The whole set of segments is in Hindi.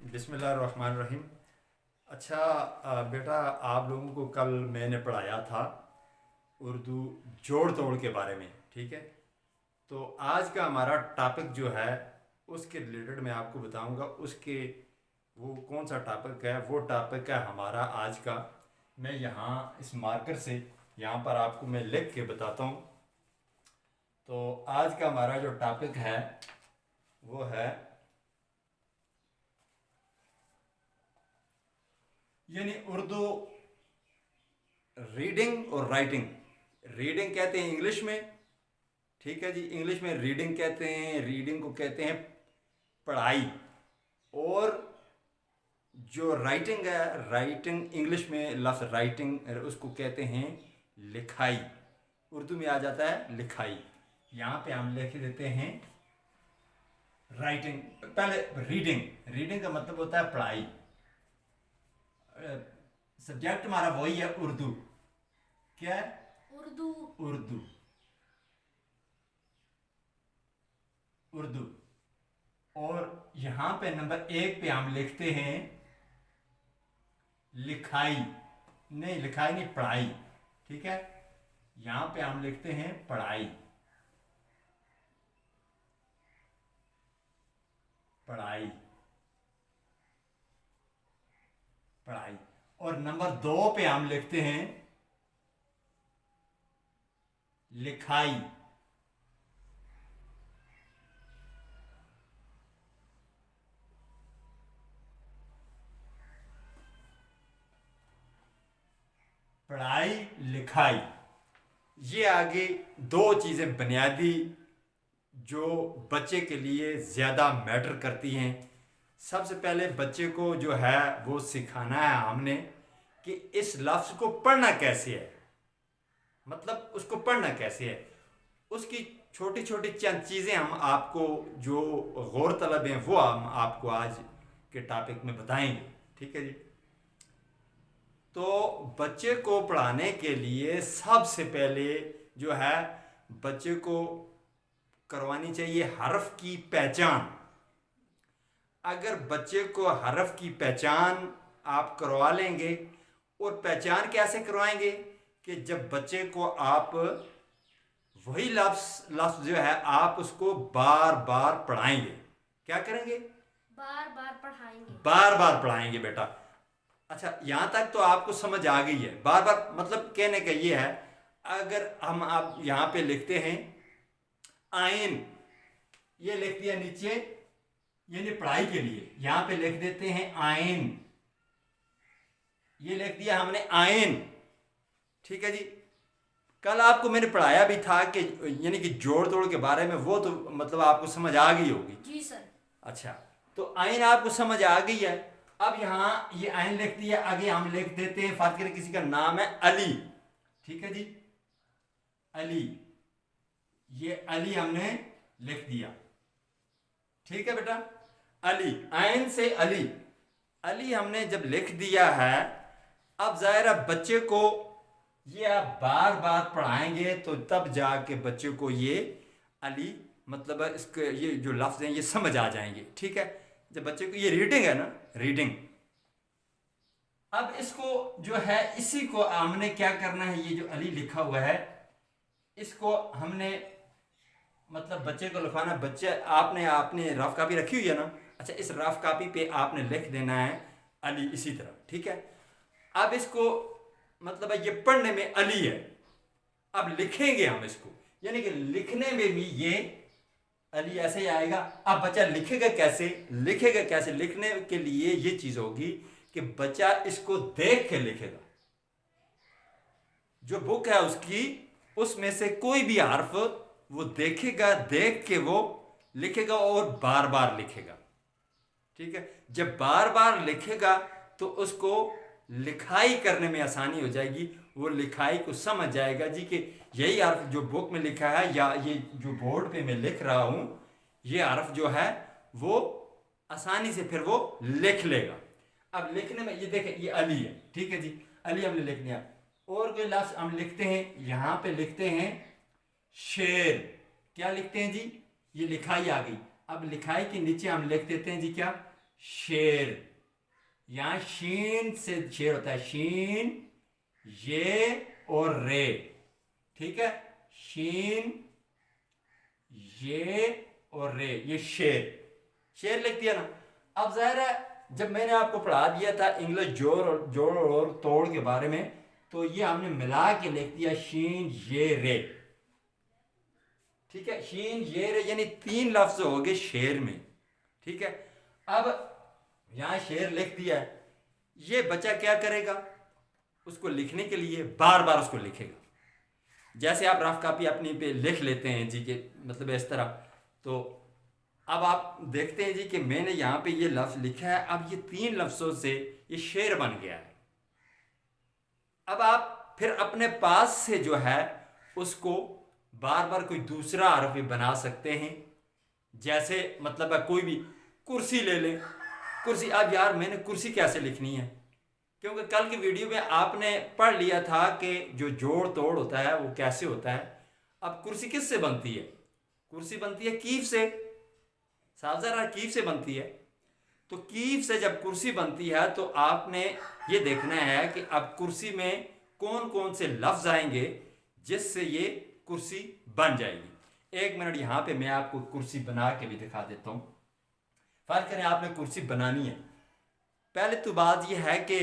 बिस्मिल्लाहिर्रहमानिर्रहीम। अच्छा, बेटा, आप लोगों को कल मैंने पढ़ाया था उर्दू जोड़ तोड़ के बारे में। ठीक है, तो आज का हमारा टॉपिक जो है उसके रिलेटेड मैं आपको बताऊंगा। उसके वो कौन सा टॉपिक है, वो टॉपिक है हमारा आज का। मैं यहाँ इस मार्कर से यहाँ पर आपको मैं लिख के बताता हूँ। तो आज का हमारा जो टॉपिक है वो है यानी उर्दू रीडिंग और राइटिंग। रीडिंग कहते हैं इंग्लिश में, ठीक है जी, इंग्लिश में रीडिंग कहते हैं, रीडिंग को कहते हैं पढ़ाई। और जो राइटिंग है, राइटिंग इंग्लिश में लफ्ज़ राइटिंग उसको कहते हैं लिखाई। उर्दू में आ जाता है लिखाई। यहाँ पे हम लिख देते हैं राइटिंग। पहले रीडिंग, रीडिंग का मतलब होता है पढ़ाई। सब्जेक्ट हमारा वही है उर्दू। क्या है? उर्दू। उर्दू, उर्दू। और यहां पे नंबर 1 पे हम लिखते हैं लिखाई। नहीं, लिखाई नहीं, पढ़ाई। ठीक है, यहां पे हम लिखते हैं पढ़ाई, पढ़ाई, पढ़ाई। और नंबर 2 पे हम लिखते हैं लिखाई। पढ़ाई, लिखाई। ये आगे दो चीज़ें बुनियादी जो बच्चे के लिए ज़्यादा मैटर करती हैं। सबसे पहले बच्चे को जो है वो सिखाना है हमने कि इस लफ्ज़ को पढ़ना कैसे है, मतलब उसको पढ़ना कैसे है। उसकी छोटी छोटी चंद चीज़ें हम आपको जो गौर तलब हैं वो हम आपको आज के टॉपिक में बताएंगे। ठीक है जी। तो बच्चे को पढ़ाने के लिए सबसे पहले जो है बच्चे को करवानी चाहिए हर्फ की पहचान। अगर बच्चे को हर्फ की पहचान आप करवा लेंगे, और पहचान कैसे करवाएंगे कि जब बच्चे को आप वही लफ्ज़ लफ्ज़ जो है आप उसको बार बार पढ़ाएंगे। क्या करेंगे? बार बार पढ़ाएंगे। बार बार पढ़ाएंगे बेटा। अच्छा, यहां तक तो आपको समझ आ गई है। बार बार मतलब कहने का ये है, अगर हम आप यहां पे लिखते हैं आइन, ये लिख दिया नीचे, यानी पढ़ाई के लिए यहां पे लिख देते हैं आइन। ये लिख दिया हमने आइन। ठीक है जी। कल आपको मैंने पढ़ाया भी था कि यानी कि जोड़ तोड़ के बारे में, वो तो मतलब आपको समझ आ गई होगी। जी सर। अच्छा, तो आइन आपको समझ आ गई है। अब यहाँ ये आइन लिख दिया, आगे हम लिख देते हैं, फर्ज करें किसी का नाम है अली। ठीक है जी, अली। ये अली हमने लिख दिया। ठीक है बेटा, अली, आइन से अली। अली हमने जब लिख दिया है, अब जाहिर है बच्चे को ये आप बार बार पढ़ाएंगे तो तब जाके बच्चे को ये अली मतलब इसके ये जो लफ्ज़ हैं ये समझ आ जाएंगे। ठीक है, जब बच्चे को ये रीडिंग है ना, रीडिंग। अब इसको जो है इसी को हमने क्या करना है, ये जो अली लिखा हुआ है इसको हमने मतलब बच्चे को लिखवाना। बच्चे आपने आपने रफ कापी रखी हुई है ना, अच्छा, इस रफ कापी पे आपने लिख देना है अली इसी तरह। ठीक है, अब इसको मतलब ये पढ़ने में अली है, अब लिखेंगे हम इसको, यानी कि लिखने में भी ये अली ऐसे ही आएगा। अब बच्चा लिखेगा कैसे? लिखेगा कैसे? लिखने के लिए ये चीज होगी कि बच्चा इसको देख के लिखेगा। जो बुक है उसकी, उसमें से कोई भी हर्फ वो देखेगा, देख के वो लिखेगा और बार बार लिखेगा। ठीक है, जब बार बार लिखेगा तो उसको लिखाई करने में आसानी हो जाएगी। वो लिखाई को समझ जाएगा जी कि यही हर्फ जो बुक में लिखा है या ये जो बोर्ड पे मैं लिख रहा हूं, ये हर्फ जो है वो आसानी से फिर वो लिख लेगा। अब लिखने में ये देखें, ये अली है। ठीक है जी, अली हमने लिख दिया। और कोई लफ्ज हम लिखते हैं, यहां पे लिखते हैं शेर। क्या लिखते हैं जी? ये लिखाई आ गई। अब लिखाई के नीचे हम लिख देते हैं जी क्या? शेर। यहाँ शीन से शेर होता है, शीन, ये और रे, ठीक है, शीन, ये और रे, ये शेर, शेर लिख दिया ना। अब जाहिर है जब मैंने आपको पढ़ा दिया था इंग्लिश जोड़ और तोड़ के बारे में, तो ये हमने मिला के लिख दिया शीन ये रे, ठीक है, शीन ये रे, यानी 3 लफ्ज हो गए शेर में, ठीक है। अब यहाँ शेर लिख दिया है, ये बच्चा क्या करेगा, उसको लिखने के लिए बार बार उसको लिखेगा। जैसे आप रफ कॉपी अपनी पे लिख लेते हैं जी के मतलब इस तरह, तो अब आप देखते हैं जी कि मैंने यहाँ पे ये लफ्ज़ लिखा है, अब ये 3 लफ्ज़ों से ये शेर बन गया है। अब आप फिर अपने पास से जो है उसको बार बार कोई दूसरा हरफ भी बना सकते हैं। जैसे मतलब है कोई भी कुर्सी ले लें, कुर्सी। अब यार मैंने कुर्सी कैसे लिखनी है, क्योंकि कल की वीडियो में आपने पढ़ लिया था कि जो जोड़ तोड़ होता है वो कैसे होता है। अब कुर्सी किस से बनती है, कुर्सी बनती है कीफ से, साफ ज़रा कीफ से बनती है। तो कीफ से जब कुर्सी बनती है तो आपने ये देखना है कि अब कुर्सी में कौन कौन से लफ्ज़ आएंगे जिससे ये कुर्सी बन जाएगी। 1 मिनट यहाँ पे मैं आपको कुर्सी बना के भी दिखा देता हूँ। फ़र्ज़ करें आपने कुर्सी बनानी है। पहले तो बात यह है कि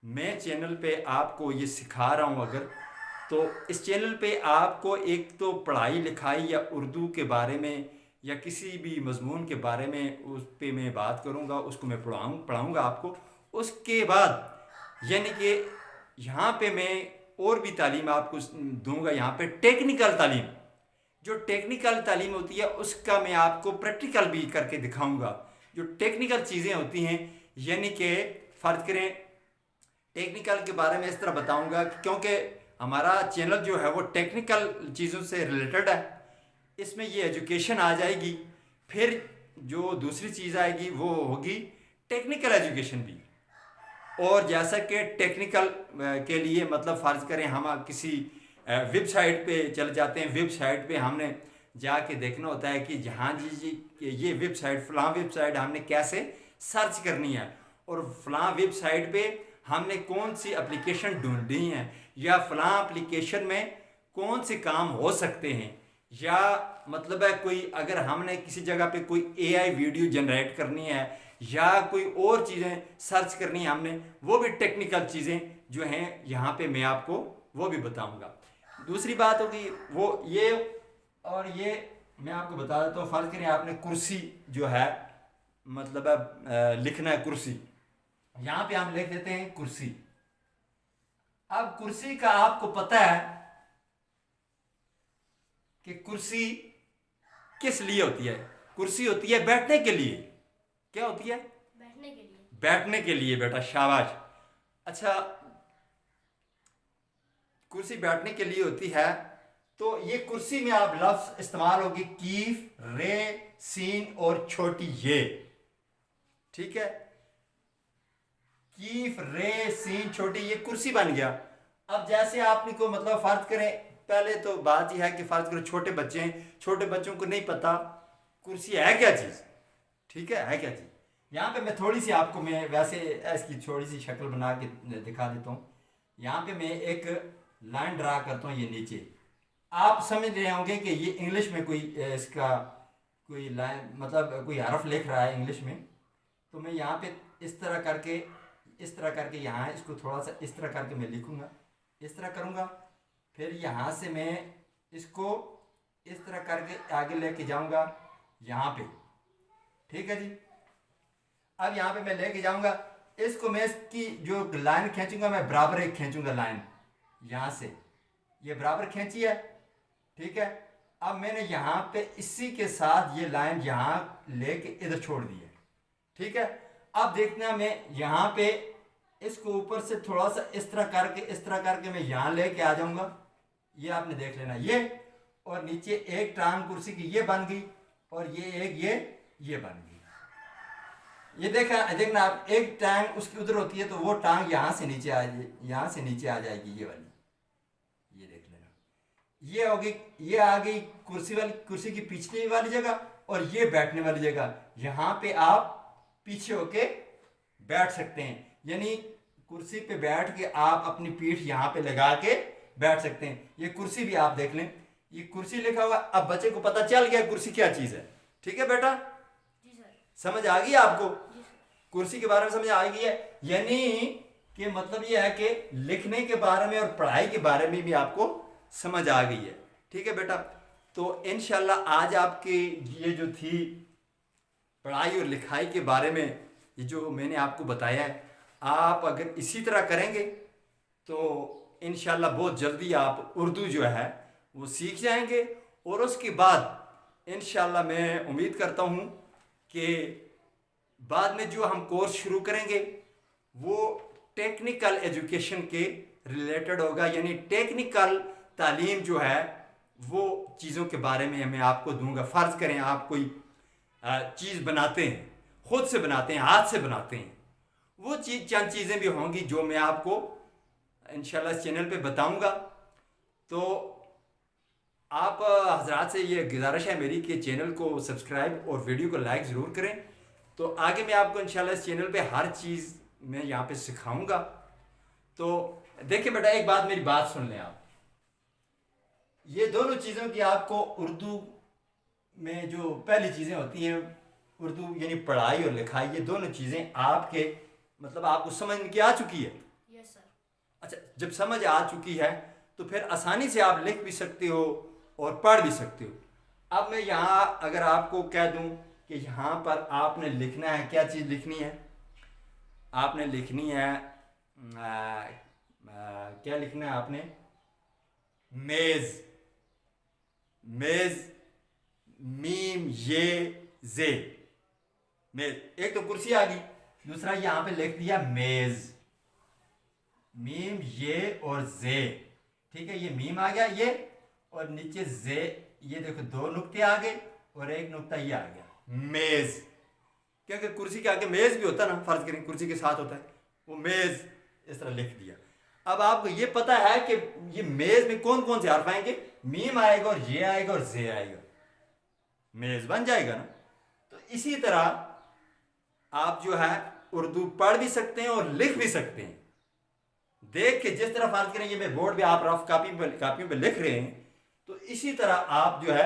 मैं चैनल पे आपको ये सिखा रहा हूँ, अगर तो इस चैनल पे आपको एक तो पढ़ाई लिखाई या उर्दू के बारे में या किसी भी मजमून के बारे में उस पे मैं बात करूँगा, उसको मैं पढ़ाऊँगा आपको। उसके बाद यानी कि यहाँ पे मैं और भी तालीम आपको दूंगा। यहाँ पे टेक्निकल तालीम, जो टेक्निकल तालीम होती है उसका मैं आपको प्रैक्टिकल भी करके दिखाऊंगा। जो टेक्निकल चीज़ें होती हैं, यानी कि फ़र्ज़ करें टेक्निकल के बारे में इस तरह बताऊंगा, क्योंकि हमारा चैनल जो है वो टेक्निकल चीज़ों से रिलेटेड है। इसमें ये एजुकेशन आ जाएगी, फिर जो दूसरी चीज़ आएगी वो होगी टेक्निकल एजुकेशन भी। और जैसा कि टेक्निकल के लिए मतलब फ़र्ज़ करें हम किसी वेबसाइट पे चले जाते हैं, वेबसाइट पे हमने जाके देखना होता है कि जहाँ जी ये वेबसाइट फ़लाँ वेबसाइट हमने कैसे सर्च करनी है, और फ़लाँ वेबसाइट पे हमने कौन सी एप्लीकेशन ढूंढनी है, या फ़लाँ एप्लीकेशन में कौन से काम हो सकते हैं, या मतलब है कोई अगर हमने किसी जगह पे कोई AI वीडियो जनरेट करनी है या कोई और चीज़ें सर्च करनी है हमने, वो भी टेक्निकल चीज़ें जो हैं यहाँ पे मैं आपको वो भी बताऊँगा। दूसरी बात होगी वो ये, और ये मैं आपको बता देता हूँ। फ़र्ज़ करें आपने कुर्सी जो है मतलब लिखना है कुर्सी, यहाँ पे हम लिख देते हैं कुर्सी। अब कुर्सी का आपको पता है कि कुर्सी किस लिए होती है, कुर्सी होती है बैठने के लिए। क्या होती है? बैठने के लिए। बैठने के लिए बेटा, शाबाश। अच्छा, कुर्सी बैठने के लिए होती है, तो ये कुर्सी में आप लफ्ज इस्तेमाल होगी कीफ, रे, सीन और छोटी ये, ठीक है। कीफ, रे, सीन, छोटी, ये कुर्सी बन गया। अब जैसे आपने को मतलब फर्ज करें, पहले तो बात यह है कि फर्ज करो छोटे बच्चे हैं, छोटे बच्चों को नहीं पता कुर्सी है क्या चीज़, ठीक है क्या चीज़। यहाँ पे मैं थोड़ी सी आपको मैं वैसे इसकी थोड़ी सी शक्ल बना के दिखा देता हूँ। यहाँ पे मैं एक लाइन ड्रा करता हूँ, ये नीचे आप समझ रहे होंगे कि ये इंग्लिश में कोई इसका कोई लाइन मतलब कोई हरफ लिख रहा है इंग्लिश में। तो मैं यहाँ पे इस तरह करके यहाँ इसको थोड़ा सा इस तरह करके मैं लिखूँगा, इस तरह करूँगा, फिर यहाँ से मैं इसको इस तरह करके आगे लेके जाऊँगा यहाँ पे, ठीक है जी। अब यहाँ पे मैं लेके जाऊँगा इसको, मैं इसकी जो लाइन खींचूंगा मैं बराबर एक खींचूंगा लाइन, यहाँ से ये बराबर खींची है, ठीक है। अब मैंने यहाँ पे इसी के साथ ये लाइन यहाँ लेके इधर छोड़ दी है, ठीक है। अब देखना मैं यहाँ पे इसको ऊपर से थोड़ा सा इस तरह करके मैं यहाँ लेके आ जाऊँगा, ये आपने देख लेना ये, और नीचे एक टांग कुर्सी की ये बन गई, और ये एक ये बन गई। ये देखना आप, एक टांग उसकी उधर होती है तो वो टांग यहाँ से नीचे आ जाएगी ये वाली, ये देख लेना। ये होगी, ये आ गई कुर्सी की पिछली वाली जगह, और ये बैठने वाली जगह। यहाँ पे आप पीछे होके बैठ सकते हैं, यानी कुर्सी पे बैठ के आप अपनी पीठ यहाँ पे लगा के बैठ सकते हैं। ये कुर्सी भी आप देख लें, ये कुर्सी लिखा हुआ। अब बच्चे को पता चल गया कुर्सी क्या चीज़ है। ठीक है बेटा, जी सर। समझ आ गई आपको? जी सर। कुर्सी के बारे में समझ आ गई है, यानी कि मतलब ये है कि लिखने के बारे में और पढ़ाई के बारे में भी आपको समझ आ गई है। ठीक है बेटा, तो इंशाल्लाह आज आपके ये जो थी पढ़ाई और लिखाई के बारे में, ये जो मैंने आपको बताया है, आप अगर इसी तरह करेंगे तो इंशाल्लाह बहुत जल्दी आप उर्दू जो है वो सीख जाएंगे। और उसके बाद इंशाल्लाह मैं उम्मीद करता हूँ कि बाद में जो हम कोर्स शुरू करेंगे वो टेक्निकल एजुकेशन के रिलेटेड होगा, यानी टेक्निकल तालीम जो है वो चीज़ों के बारे में मैं आपको दूंगा। फ़र्ज़ करें आप कोई चीज़ बनाते हैं, खुद से बनाते हैं, हाथ से बनाते हैं, वो चंद चीज़ें भी होंगी जो मैं आपको इंशाल्लाह इस चैनल पे बताऊंगा। तो आप हजरात से ये गुजारिश है मेरी कि चैनल को सब्सक्राइब और वीडियो को लाइक ज़रूर करें। तो आगे मैं आपको इंशाल्लाह इस चैनल पे हर चीज़ मैं यहाँ पे सिखाऊंगा। तो देखिए बेटा, एक बात मेरी बात सुन लें आप, ये दोनों चीज़ों की आपको उर्दू में जो पहली चीज़ें होती हैं, उर्दू यानी पढ़ाई और लिखाई, ये दोनों चीज़ें आपके मतलब आपको समझ में आ चुकी है। Yes sir. अच्छा, जब समझ आ चुकी है तो फिर आसानी से आप लिख भी सकते हो और पढ़ भी सकते हो। अब मैं यहाँ अगर आपको कह दूँ कि यहाँ पर आपने लिखना है, क्या चीज़ लिखनी है? आपने लिखनी है क्या लिखना है आपने? मेज़। मेज़, मीम ये जे, मेज़। एक तो कुर्सी आ गई, दूसरा यहाँ पे लिख दिया मेज़, मीम ये और जे। ठीक है, ये मीम आ गया ये, और नीचे जे, ये देखो दो नुक्ते आ गए और एक नुक्ता ये आ गया, मेज़। क्योंकि कुर्सी के आगे मेज़ भी होता है ना, फर्ज करें कुर्सी के साथ होता है, वो मेज़ इस तरह लिख दिया। अब आपको ये पता है कि ये मेज़ में कौन कौन से हर्फ आएंगे? मीम आएगा और ये आएगा और जे आएगा, मेज़ बन जाएगा ना। तो इसी तरह आप जो है उर्दू पढ़ भी सकते हैं और लिख भी सकते हैं। देख के जिस तरह फर्ज करें ये मैं बोर्ड पे आप रफ कापियों पे लिख रहे हैं, तो इसी तरह आप जो है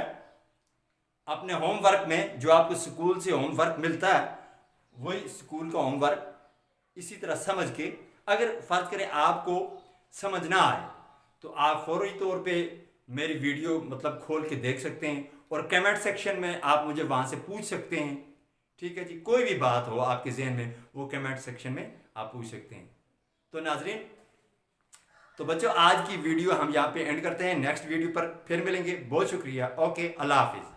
अपने होमवर्क में, जो आपको स्कूल से होमवर्क मिलता है, वही स्कूल का होमवर्क इसी तरह समझ के, अगर फर्ज करें आपको समझ ना आए तो आप फौरी तौर पे मेरी वीडियो मतलब खोल के देख सकते हैं और कमेंट सेक्शन में आप मुझे वहाँ से पूछ सकते हैं। ठीक है जी, कोई भी बात हो आपके जहन में वो कमेंट सेक्शन में आप पूछ सकते हैं। तो नाजरीन, तो बच्चों आज की वीडियो हम यहाँ पे एंड करते हैं, नेक्स्ट वीडियो पर फिर मिलेंगे। बहुत शुक्रिया, ओके, अल्लाह हाफिज़।